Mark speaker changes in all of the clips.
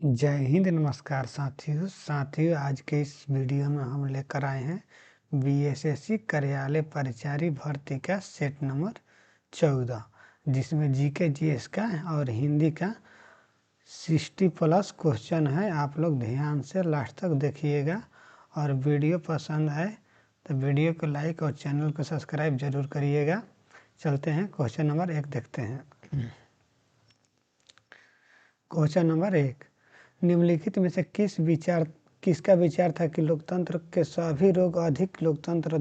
Speaker 1: जय हिंद, नमस्कार साथियों आज के इस वीडियो में हम लेकर आए हैं बीएसएससी कार्यालय परिचारी भर्ती का सेट नंबर 14, जिसमें जीके जीएस का और हिंदी का 60+ क्वेश्चन है। आप लोग ध्यान से लास्ट तक देखिएगा और वीडियो पसंद आए तो वीडियो को लाइक और चैनल को सब्सक्राइब जरूर करिएगा। चलते हैं क्वेश्चन नंबर 1 देखते हैं। क्वेश्चन नंबर 1, निम्नलिखित में से किसका विचार था कि लोकतंत्र के सभी रोग अधिक लोकतंत्र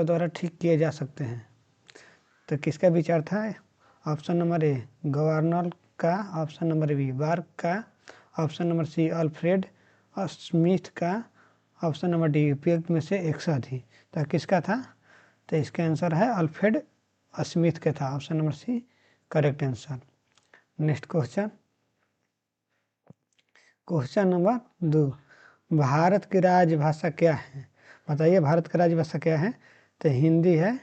Speaker 1: द्वारा ठीक किए जा सकते हैं। तो किसका विचार था? ऑप्शन नंबर ए गवर्नर का, ऑप्शन नंबर बी बार्क का, option number C Alfred Smith का, ऑप्शन नंबर डी उपयुक्त में से एक साथी। तो किसका था? तो इसका आंसर है अल्फ्रेड स्मिथ का था। Option number C correct answer. Next question number 2, Bharat की राजभाषा क्या है? बताइए भारत की राजभाषा क्या है? तो हिंदी है।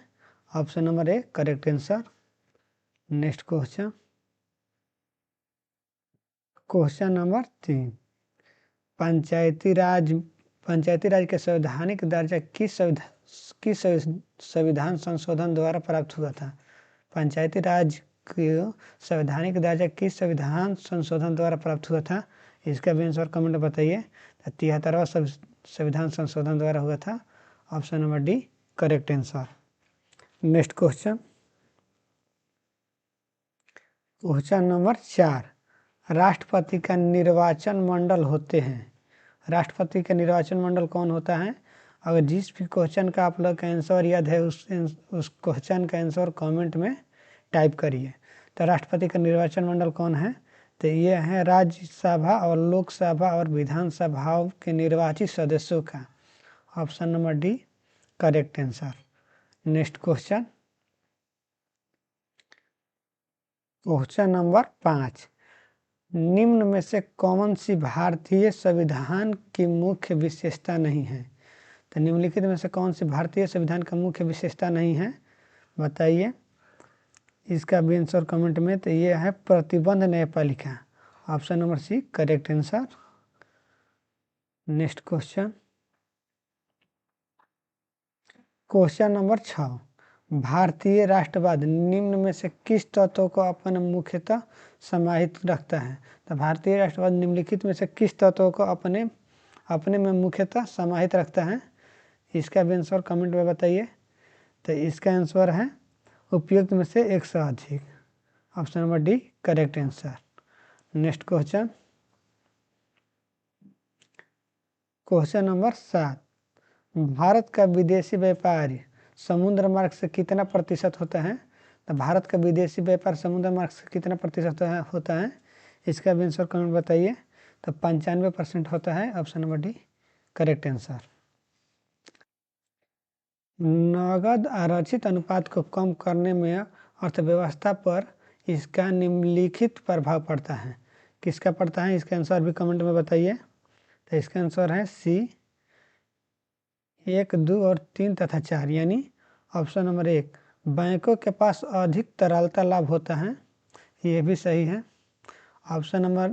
Speaker 1: Option number A correct answer. Next question number 3, पंचायती राज के संवैधानिक दर्जा किस संविधान संशोधन द्वारा प्राप्त हुआ था? पंचायती राज को संवैधानिक दर्जा किस संविधान संशोधन द्वारा प्राप्त हुआ था? इसका भी आंसर कमेंट में बताइए। 73वां संविधान संशोधन द्वारा हुआ था। Option number D correct answer. Next question number 4, राष्ट्रपति का निर्वाचन मंडल होते हैं। राष्ट्रपति का निर्वाचन मंडल कौन होता है? अगर जिस भी क्वेश्चन का आप लोग का आंसर याद है उस क्वेश्चन का आंसर कमेंट में टाइप करिए। तो राष्ट्रपति का निर्वाचन मंडल कौन है? तो ये है राज्यसभा और लोकसभा और विधानसभाओं के निर्वाचित सदस्यों का। Option number D correct answer. Next question number 5, निम्न में से कौन सी भारतीय संविधान की मुख्य विशेषता नहीं है? तो निम्नलिखित में से कौन सी भारतीय संविधान का मुख्य विशेषता नहीं है? बताइए। इसका भी आंसर कमेंट में। तो ये है प्रतिबंध न्यायपालिका। Option number C correct answer. Next question number 6, भारतीय राष्ट्रवाद निम्न में से किस तत्व को अपने मुख्यतः समाहित रखता है? तो भारतीय राष्ट्रवाद निम्नलिखित में से किस तत्व को अपने में मुख्यतः समाहित रखता है? इसका भी आंसर कमेंट में बताइए। तो इसका आंसर है उपयुक्त में से एक से अधिक। Option number D correct answer. Next question number 7, Bharat का विदेशी व्यापार समुद्र मार्ग से कितना प्रतिशत होता है? तो भारत का विदेशी व्यापार समुद्र मार्ग से कितना प्रतिशत होता है? इसका भी आंसर कमेंट बताइए। तो 95% होता है। Option number D correct answer. नगद आरक्षित अनुपात को कम करने में अर्थव्यवस्था पर इसका निम्नलिखित प्रभाव पड़ता है। किसका पड़ता है? इसका आंसर भी कमेंट में बताइए। तो इसका आंसर है सी 1, 2 और 3 तथा 4, यानी ऑप्शन नंबर 1, बैंकों के पास अधिक तरलता लाभ होता है। ये भी सही है। ऑप्शन नंबर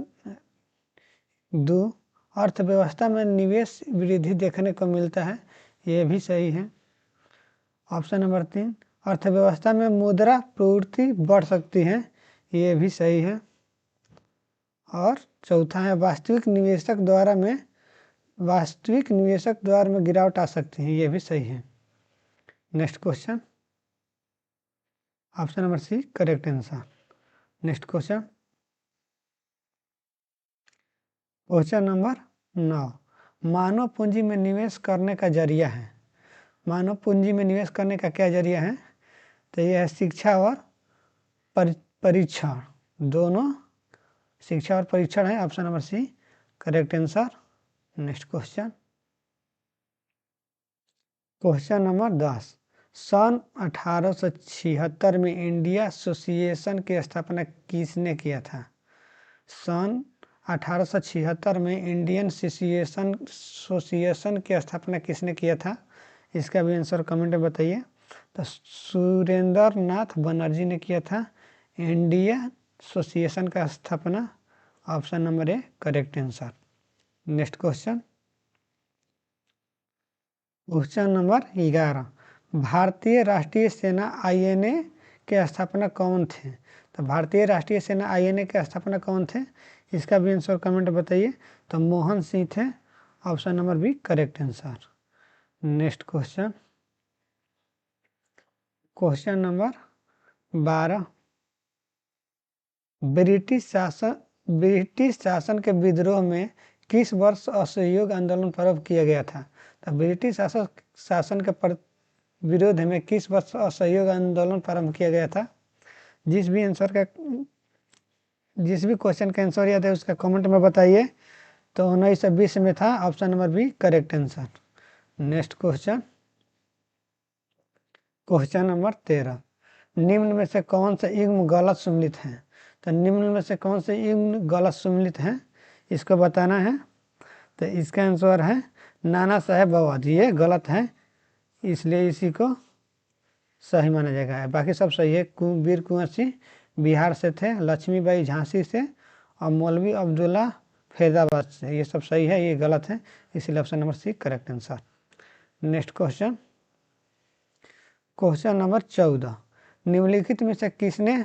Speaker 1: 2, अर्थव्यवस्था में निवेश वृद्धि देखने को मिलता है। ये भी सही है। ऑप्शन नंबर 3, अर्थव्यवस्था में मुद्रा प्रवृत्ति बढ़ सकती है। ये भी सही है। और चौथा है वास्तविक निवेशक द्वारा में गिरावट आ सकती है। ये भी सही है। Next question option number C correct answer. Next question number 9, मानव पूंजी में निवेश करने का जरिया है। मानव पूंजी में निवेश करने का क्या जरिया है? तो यह है शिक्षा और परीक्षण। दोनों शिक्षा और परीक्षण है। Option number C correct answer. Next question number 10, सन 1876 में इंडिया एसोसिएशन की स्थापना किसने किया था? सन 1876 में इंडियन एसोसिएशन की स्थापना किसने किया था? इसका भी आंसर कमेंट में बताइए। तो सुरेंद्र नाथ बनर्जी ने किया था। इंडिया एसोसिएशन का स्थापना, option number A correct answer. Next question, question number 11, भारतीय राष्ट्रीय सेना आईएनए के स्थापना कौन थे? तो भारतीय राष्ट्रीय सेना आईएनए के स्थापना कौन थे, इसका भी आंसर कमेंट बताइए। तो मोहन सिंह थे, option number B correct answer. Next question, question number 12, British शासन के विद्रोह में किस वर्ष असहयोग आंदोलन प्रारंभ किया गया था? तो ब्रिटिश शासन के विरोध में किस वर्ष असहयोग आंदोलन प्रारंभ किया गया था? जिस भी क्वेश्चन का आंसर याद है उसका कमेंट में बताइए। तो 1920 में था, option number B correct answer. Next question, question number 13, निम्न में से कौन से युग्म गलत सम्मिलित हैं? तो निम्न में से कौन से युग्म गलत सम्मिलित हैं, इसको बताना है। तो इसका आंसर है नाना साहेब अवध, ये गलत है, इसलिए इसी को सही माना जाएगा। बाकी सब सही है। वीर कुंवर सिंह बिहार से थे, लक्ष्मीबाई झांसी से, और मौलवी अब्दुल्ला फैजाबाद से, ये सब सही है, ये गलत है, इसलिए option number C correct answer. Next question, question number 14, निम्नलिखित में से किसने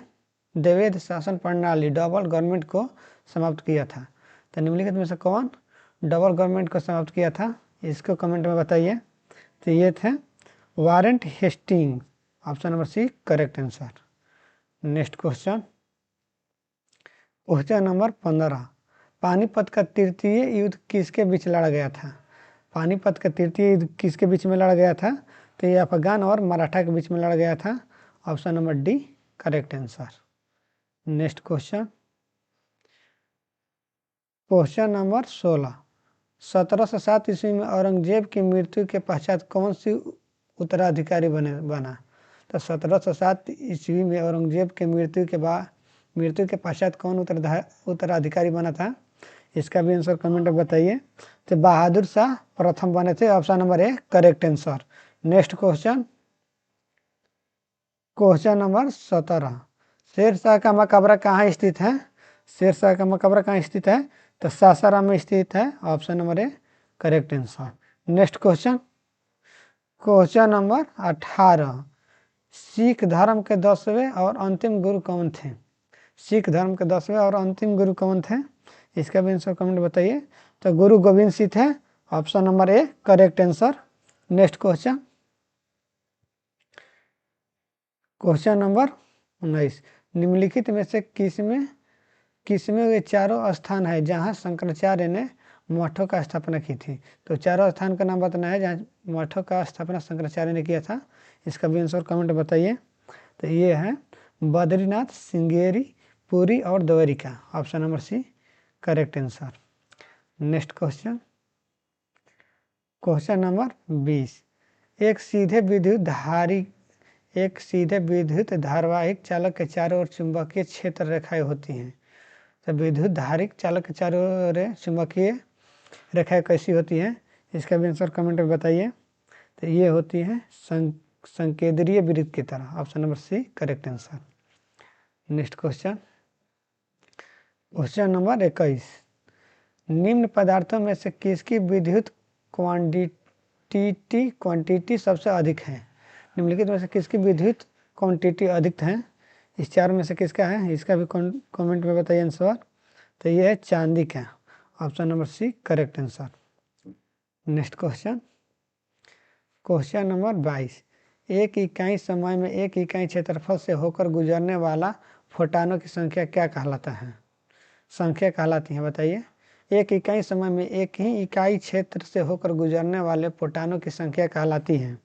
Speaker 1: द्वैध शासन प्रणाली डबल गवर्नमेंट को समाप्त किया था? तो निम्नलिखित में से कौन डबल गवर्नमेंट को समाप्त किया था, इसको कमेंट में बताइए। तो ये थे Warren Hasting, option number C correct answer. Next question, question number 15, Panipat का तृतीय युद्ध किसके बीच लड़ा गया था? पानीपत का तृतीय युद्ध किसके बीच में लड़ा गया था? तो ये अफगान और मराठा के बीच में लड़ा गया था, option number D correct answer. Next question, question number 16, 1707 ईस्वी में औरंगजेब की मृत्यु के पश्चात कौन सी उत्तराधिकारी बना? तो 1707 ईस्वी में औरंगजेब के मृत्यु के पश्चात कौन उत्तराधिकारी बना था, इसका भी आंसर कमेंट में बताइए। तो बहादुर शाह प्रथम बने थे, option number A correct answer. Next question, question number 17, Shershah का मकबरा कहाँ स्थित है? शेरशाह का मकबरा कहाँ स्थित है? तो सासाराम में स्थित है, option number A correct answer. Next question, question number 18, Sikh धर्म के 10वें और अंतिम गुरु कौन थे? सिख धर्म के 10वें और अंतिम गुरु कौन थे, इसका भी आंसर कमेंट बताइए। तो गुरु गोविंद सिंह थे, option number A correct answer. Next question, question number 19, निम्नलिखित में से किसमें वे चारों स्थान है जहां शंकराचार्य ने मठों का स्थापना की थी? तो चारों स्थान का नाम बताना है जहाँ मठों का स्थापना शंकराचार्य ने किया था, इसका भी आंसर कमेंट बताइए। तो ये है बद्रीनाथ, श्रृंगेरी, पुरी और Dwarka, option number C correct answer. Next question, question number 20, एक सीधे विद्युत धारावाहिक चालक के चारों ओर चुंबकीय क्षेत्र रेखाएं होती हैं। तो विद्युत धारिक चालक के चारों ओर चुंबकीय रेखाएं कैसी होती हैं, इसका भी आंसर कमेंट में बताइए। तो ये होती है संकेंद्रीय वृत्त की तरह, option number C correct answer. Next question, question number 21, निम्न पदार्थों में से किसकी विद्युत क्वांटिटी सबसे अधिक है? निम्नलिखित में से किसकी विद्युत क्वांटिटी अधिक है, इस चार में से किसका है, इसका भी कमेंट में बताइए आंसर। तो ये है चांदी का, option number C correct answer. Next question, question number 22, एक इकाई समय में एक इकाई क्षेत्रफल से होकर गुजरने वाला फोटानों की संख्या क्या कहलाती है, बताइए। एक इकाई समय में एक ही इकाई क्षेत्र से होकर गुजरने वाले फोटानों की संख्या कहलाती है।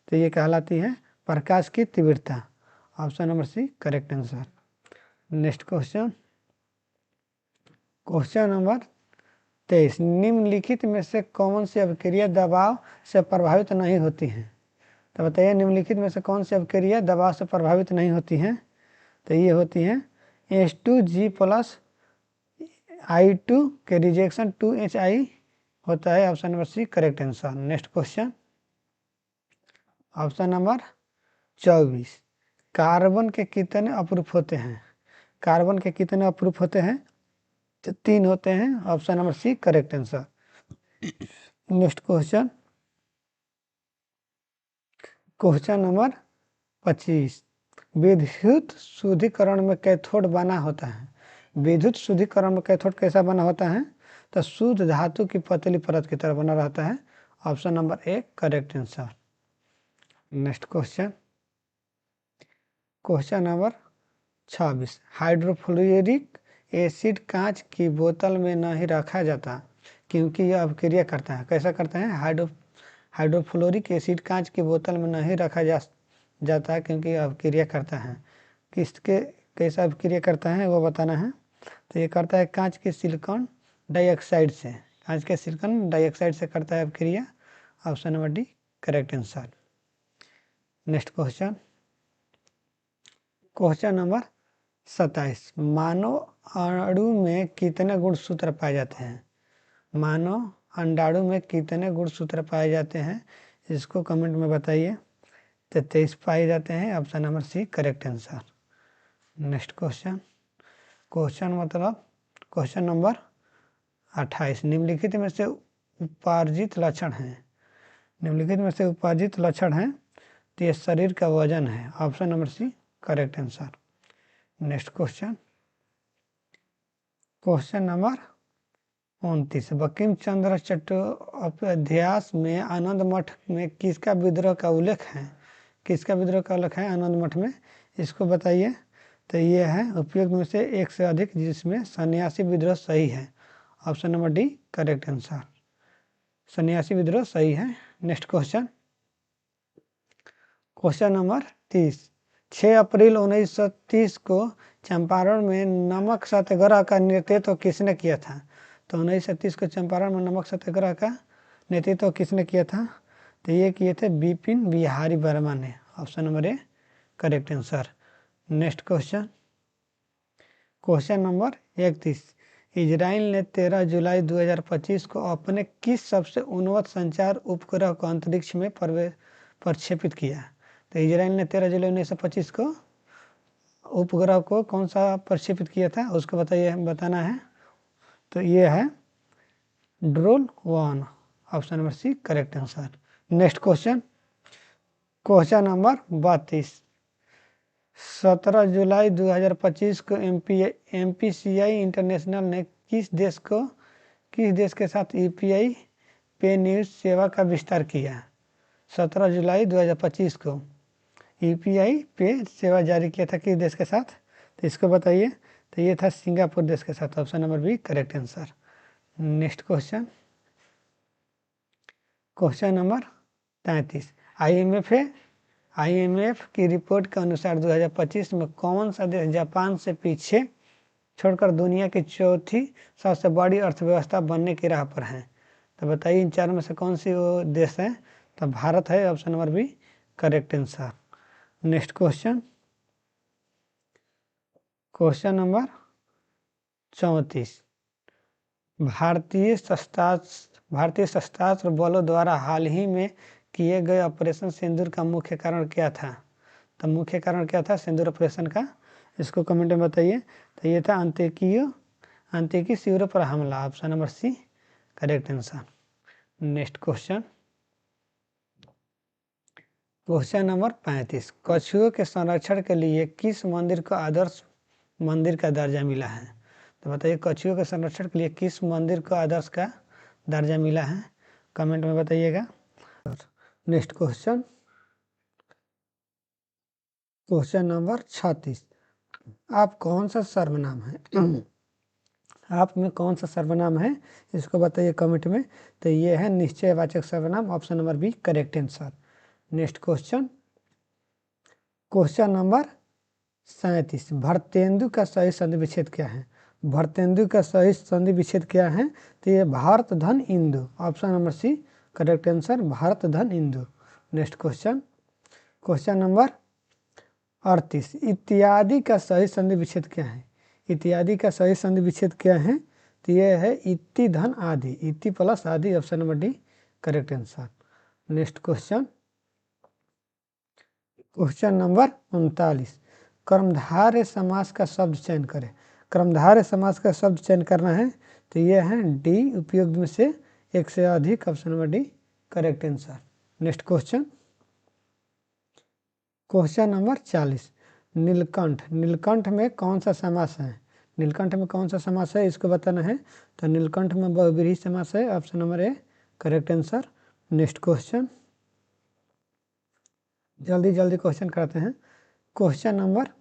Speaker 1: तो ये कहलाती है प्रकाश की तीव्रता, option number C correct answer. Next question, question number 23, निम्नलिखित में से कौन सी अभिक्रिया दबाव से प्रभावित नहीं होती है? तो बताइए निम्नलिखित में से कौन सी अभिक्रिया दबाव से प्रभावित नहीं होती हैं। तो ये होती हैं H2G+I2 के रिजेक्शन 2HI होता है, option number C correct answer. Next question, option number 24, carbon के कितने अपरूप होते हैं? कार्बन के कितने अप्रूप होते हैं? तो 3 होते हैं। Option number C correct answer. Next question, question number 25। विद्युत शुद्धिकरण में कैथोड बना होता है। विद्युत शुद्धिकरण में कैथोड कैसा बना होता है? तो शुद्ध धातु की पतली परत की तरह बना रहता है। Option number A correct answer. Next question, question number 26। Hydrofluoric acid कांच की बोतल में नहीं रखा जाता क्योंकि यह अपक्रिया करता है। कैसा करता है? हाइड्रोफ्लोरिक एसिड कांच की बोतल में नहीं रखा जाता है क्योंकि यह अपक्रिया करता है। किसके कैसा अपक्रिया करता है वो बताना है। तो ये करता है कांच के सिलिकॉन डाइऑक्साइड से। कांच के सिलिकॉन डाइऑक्साइड से करता है अपक्रिया। Option number D correct answer. Next question, question number 27। मानव अणु में कितने गुणसूत्र पाए जाते हैं? मानव अंडाणु में कितने गुणसूत्र पाए जाते हैं? इसको कमेंट में बताइए। तो 23 पाए जाते हैं। Option number C correct answer. Next question, question number 28। निम्नलिखित में से उपार्जित लक्षण है। निम्नलिखित में से उपार्जित लक्षण है तो ये शरीर का वजन है। Option number C correct answer. Next question, question number 29। Bankim Chandra Chattopadhyay में आनंद मठ में किसका विद्रोह का उल्लेख है? किसका विद्रोह का उल्लेख है आनंद मठ में? इसको बताइए। तो ये है उपयुक्त में से एक से अधिक जिसमें सन्यासी विद्रोह सही है। Option number D correct answer. सन्यासी विद्रोह सही है। Next question, question number 30। 6 अप्रैल 1930 को चंपारण में नमक सत्याग्रह का नेतृत्व किसने किया था? तो 1930 को चंपारण में नमक सत्याग्रह का नेतृत्व किसने किया था? तो ये किए थे बिपिन बिहारी वर्मा ने। Option number A correct answer. Next question, question number 31। Israel ने 13 जुलाई 2025 को अपने किस सबसे उन्नत संचार उपग्रह को अंतरिक्ष में प्रक्षेपित किया? तो इजराइल ने 13 जुलाई 1925 को उपग्रह को कौन सा प्रक्षेपित किया था उसको बताना है। तो ये है drone 1। Option number C correct answer. Next question, question number 32। 17 जुलाई 2025 को MPCI इंटरनेशनल ने किस देश के साथ UPI पे न्यूज सेवा का विस्तार किया? 17 जुलाई 2025 को UPI पे सेवा जारी किया था किस देश के साथ? तो इसको बताइए। तो ये था सिंगापुर देश के साथ। Option number B correct answer. Next question, question number 33। IMF की रिपोर्ट के अनुसार 2025 में कौन सा देश जापान से पीछे छोड़कर दुनिया की चौथी सबसे बड़ी अर्थव्यवस्था बनने की राह पर है? तो बताइए इन चार में से कौन सी वो देश है? तो भारत है। Option number B correct answer. Next question, question number 34। भारतीय सशस्त्र बलों द्वारा हाल ही में किए गए ऑपरेशन सिंदूर का मुख्य कारण क्या था? तो मुख्य कारण क्या था सिंदूर ऑपरेशन का? इसको कमेंट में बताइए। तो ये था आतंकी शिविरों पर हमला। Option number C correct answer. Next question, question number 35। कछुओं के संरक्षण के लिए किस मंदिर को आदर्श मंदिर का दर्जा मिला है? तो बताइए कछुओं के संरक्षण के लिए किस मंदिर को आदर्श का दर्जा मिला है? कमेंट में बताइएगा। Next question, question number 36। आप कौन सा सर्वनाम है आप में कौन सा सर्वनाम है इसको बताइए कमेंट में। तो ये है निश्चयवाचक सर्वनाम। Option number B correct answer. Next question, question number 37। Bharatendu का सही संधि विच्छेद क्या है? भरतेंदु का सही संधि विच्छेद क्या है? तो ये भारत धन इंदु। Option number C correct answer भारत धन इंदु। Next question, question number 38। इत्यादि का सही संधि विच्छेद क्या है? इत्यादि का सही संधि विच्छेद क्या है? तो यह है इति धन आदि। इति प्लस आदि। Option number D correct answer. Next question, question number 39। कर्मधारय समास का शब्द चयन करें। कर्मधारय समास का शब्द चयन करना है तो ये है डी, उपयुक्त में से एक से अधिक, option number D correct answer. Next question, question number 40, Neelkanth. Neelkanth में कौन सा समास है? नीलकंठ में कौन सा समास है इसको बताना है। तो नीलकंठ में बहुव्रीहि समास है, option number A correct answer. Next question, जल्दी जल्दी क्वेश्चन करते हैं। क्वेश्चन नंबर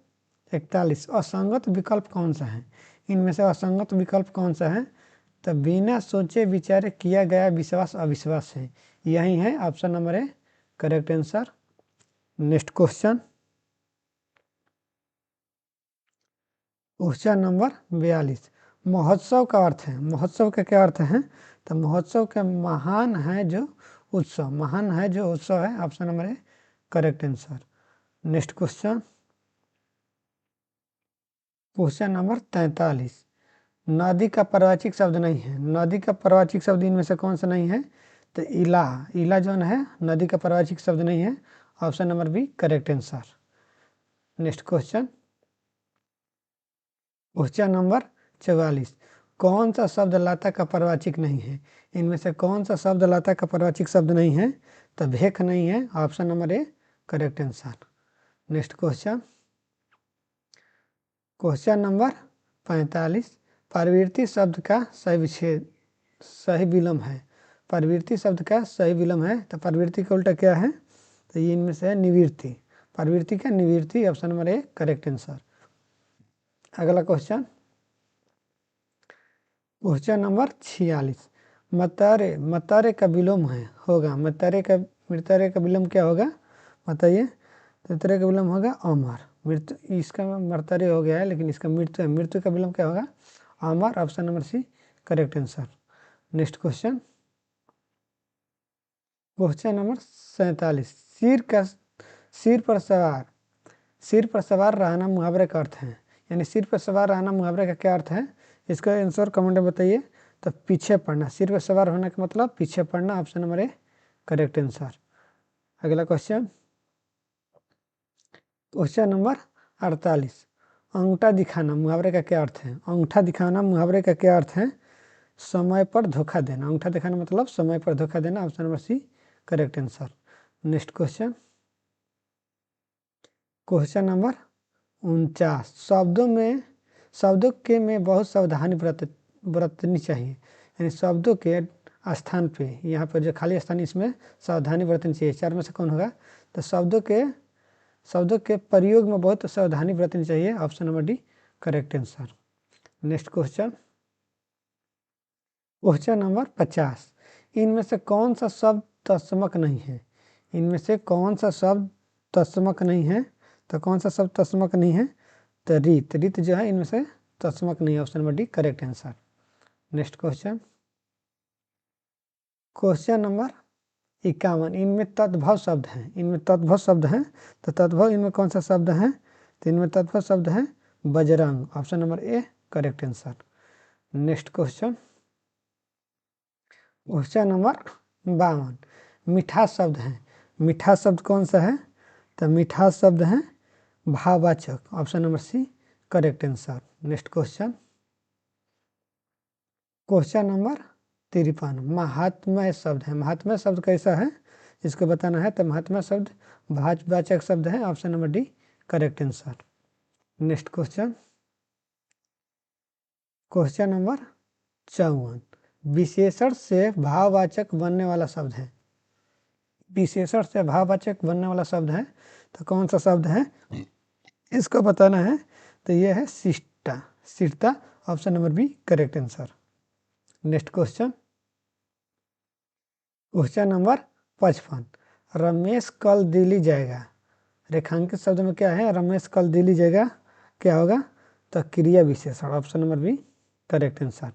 Speaker 1: 41, असंगत विकल्प कौन सा है? इनमें से असंगत विकल्प कौन सा है? तो बिना सोचे विचारे किया गया विश्वास अविश्वास है, यही है option number A correct answer. Next question, question number 42, महोत्सव का अर्थ है। महोत्सव का क्या अर्थ है? तो महोत्सव के महान है जो उत्सव, महान है जो उत्सव है, option number A correct answer. Next question, question number 43, नदी का पर्वाचिक शब्द नहीं है। नदी का पर्वाचिक शब्द इनमें से कौन सा नहीं है? तो इलाह, इला जो है नदी का पर्वाचिक शब्द नहीं है, option number B correct answer. Next question, question number 44, कौन सा शब्द लता का पर्वाचिक नहीं है? इनमें से कौन सा शब्द लता का पर्वाचिक शब्द नहीं है? तो भेख नहीं है, option number A correct answer. Next question, question number 45, प्रवृत्ति शब्द का सही विच्छेद, सही विलोम है। प्रवृत्ति शब्द का सही विलोम है, तो प्रवृत्ति का उल्टा क्या है? तो ये इनमें से है निवृत्ति, प्रवृत्ति का निवृत्ति, option number A correct answer. अगला क्वेश्चन, क्वेश्चन नंबर 46, मतरे, मतरे का विलोम है होगा, मतरे का, मृतरे का विलोम क्या होगा बताइए? तो तरह का विलोम होगा अमर। मृत्यु, इसका मर्तरे हो गया है लेकिन इसका मृत्यु है, मृत्यु का विलोम क्या होगा? अमर, option number C correct answer. Next question, question number 47, सिर का, सिर पर सवार, सिर पर सवार रहना मुहावरे का अर्थ है। यानी सिर पर सवार रहना मुहावरे का क्या अर्थ है? इसका आंसर कमेंट में बताइए। तो पीछे पड़ना, सिर पर सवार होने का मतलब पीछे पड़ना, option number A correct answer. अगला क्वेश्चन, क्वेश्चन नंबर 48, अंगूठा दिखाना मुहावरे का क्या अर्थ है? अंगूठा दिखाना मुहावरे का क्या अर्थ है? समय पर धोखा देना, अंगूठा दिखाना मतलब समय पर धोखा देना, option number C correct answer. Next question, question number 49, शब्दों में, शब्दों के में बहुत सावधानी बरतनी चाहिए। यानी शब्दों के स्थान पे, यहाँ पर जो खाली स्थान इसमें सावधानी बरतनी चाहिए, चार में से कौन होगा? तो शब्दों के प्रयोग में बहुत सावधानी बरतनी चाहिए, option number D correct answer. Next question, question number 50, इनमें से कौन सा शब्द तत्समक नहीं है? इनमें से कौन सा शब्द तत्समक नहीं है? तो कौन सा शब्द तत्समक नहीं है? तो रीत, रीत जो है इनमें से तत्समक नहीं है, option number D correct answer. Next question, question number 51, इनमें तद्भव शब्द हैं, इनमें तद्भव शब्द हैं, तो तद्भव इनमें कौन सा शब्द है? तो इनमें तद्भव शब्द है Bajrang, option number A correct answer. Next question, question number 52, मिठास शब्द है। मिठास शब्द कौन सा है? तो मिठास शब्द है भाववाचक, option number C correct answer. Next question, question number 53, महात्म्य शब्द है। महात्म्य शब्द कैसा है इसको बताना है। तो महात्म्य शब्द भाववाचक शब्द है, option number D correct answer. Next question, question number 54, विशेषण से भाववाचक बनने वाला शब्द है। विशेषण से भाववाचक बनने वाला शब्द है, तो कौन सा शब्द है इसको बताना है। तो ये है शिष्टा, शिष्टा, option number B correct answer. Next question, question number 55, Ramesh कल दिल्ली जाएगा। रेखांकित शब्द में क्या है? रमेश कल दिल्ली जाएगा, क्या होगा? तो क्रिया विशेषण, option number B correct answer.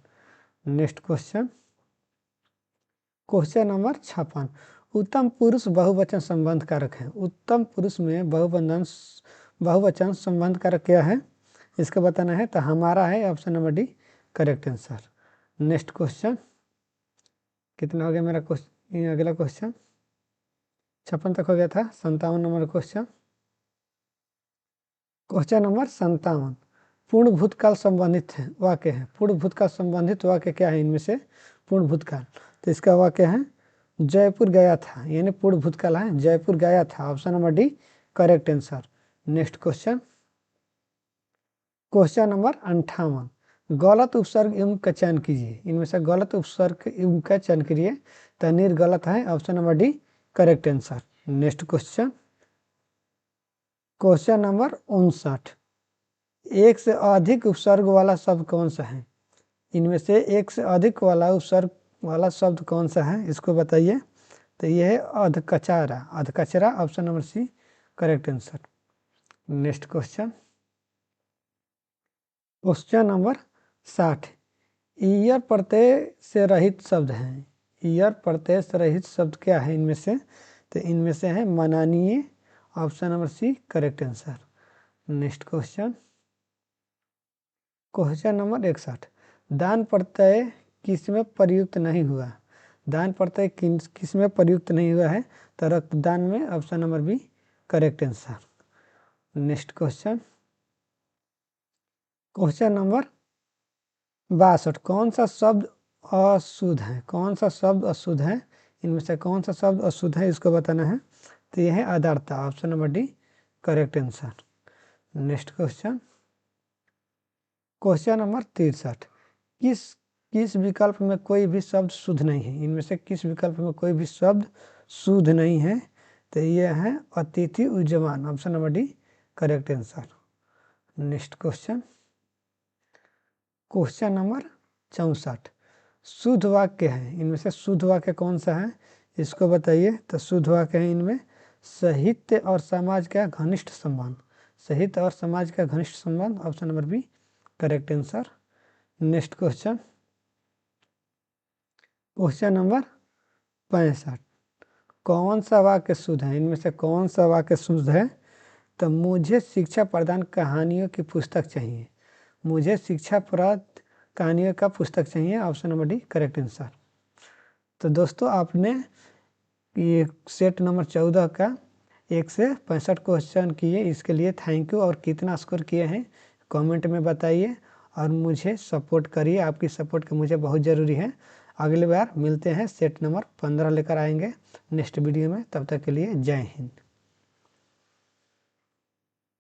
Speaker 1: Next question, question number 56, उत्तम पुरुष बहुवचन संबंध कारक है। उत्तम पुरुष में बहुवचन संबंध कारक क्या है इसको बताना है। तो हमारा है, option number D correct answer. Next question, कितना हो गया मेरा क्वेश्चन? अगला क्वेश्चन 56 तक हो गया था, 57 नंबर क्वेश्चन, क्वेश्चन नंबर 57, पूर्ण भूतकाल संबंधित है वाक्य है। पूर्ण भूतकाल संबंधित वाक्य क्या है इनमें से? पूर्ण भूतकाल, तो इसका वाक्य है जयपुर गया था, यानी पूर्ण भूतकाल है जयपुर गया था, option number D correct answer. Next question, question number 58, गलत उपसर्ग एवं का चयन कीजिए। इनमें से गलत उपसर्ग एवं का चयन कीजिए, तो निर्गलत है, option number D correct answer. Next question, question number 59, एक से अधिक उपसर्ग वाला शब्द कौन सा है? इनमें से एक से अधिक वाला उपसर्ग वाला शब्द कौन सा है, इसको बताइए। तो यह है अधकचरा, अधकचरा, option number C correct answer. Next question, question number 60, ईयर प्रत्यय से रहित शब्द हैं। ईयर प्रत्यय से रहित शब्द क्या है इनमें से? तो इनमें से है माननीय, option number C correct answer. Next question, question number 61, दान प्रत्यय किस में प्रयुक्त नहीं हुआ? दान प्रत्यय किस में प्रयुक्त नहीं हुआ है? तो रक्तदान में, option number B correct answer. Next question, question number 62, कौन सा शब्द अशुद्ध है? कौन सा शब्द अशुद्ध है? इनमें से कौन सा शब्द अशुद्ध है इसको बताना है। तो यह है आदारता, option number D correct answer. Next question, question number 63, किस किस विकल्प में कोई भी शब्द शुद्ध नहीं है? इनमें से किस विकल्प में कोई भी शब्द शुद्ध नहीं है? तो यह है अतिथि उज्जमान, option number D correct answer. Next question, question number 64, शुद्ध वाक्य है। इनमें से शुद्ध वाक्य कौन सा है इसको बताइए। तो शुद्ध वाक्य है इनमें साहित्य और समाज का घनिष्ठ संबंध, साहित्य और समाज का घनिष्ठ संबंध, option number B correct answer. Next question, question number 65, कौन सा वाक्य शुद्ध है? इनमें से कौन सा वाक्य शुद्ध है? तो मुझे शिक्षा प्रदान कहानियों की पुस्तक चाहिए, मुझे शिक्षा प्रद कहानियों का पुस्तक चाहिए, option number D correct answer. तो दोस्तों आपने ये सेट नंबर 14 का 1 से 65 क्वेश्चन किए, इसके लिए थैंक यू। और कितना स्कोर किए हैं कमेंट में बताइए और मुझे सपोर्ट करिए, आपकी सपोर्ट का मुझे बहुत ज़रूरी है। अगली बार मिलते हैं, सेट नंबर 15 लेकर आएंगे नेक्स्ट वीडियो में। तब तक के लिए जय हिंद।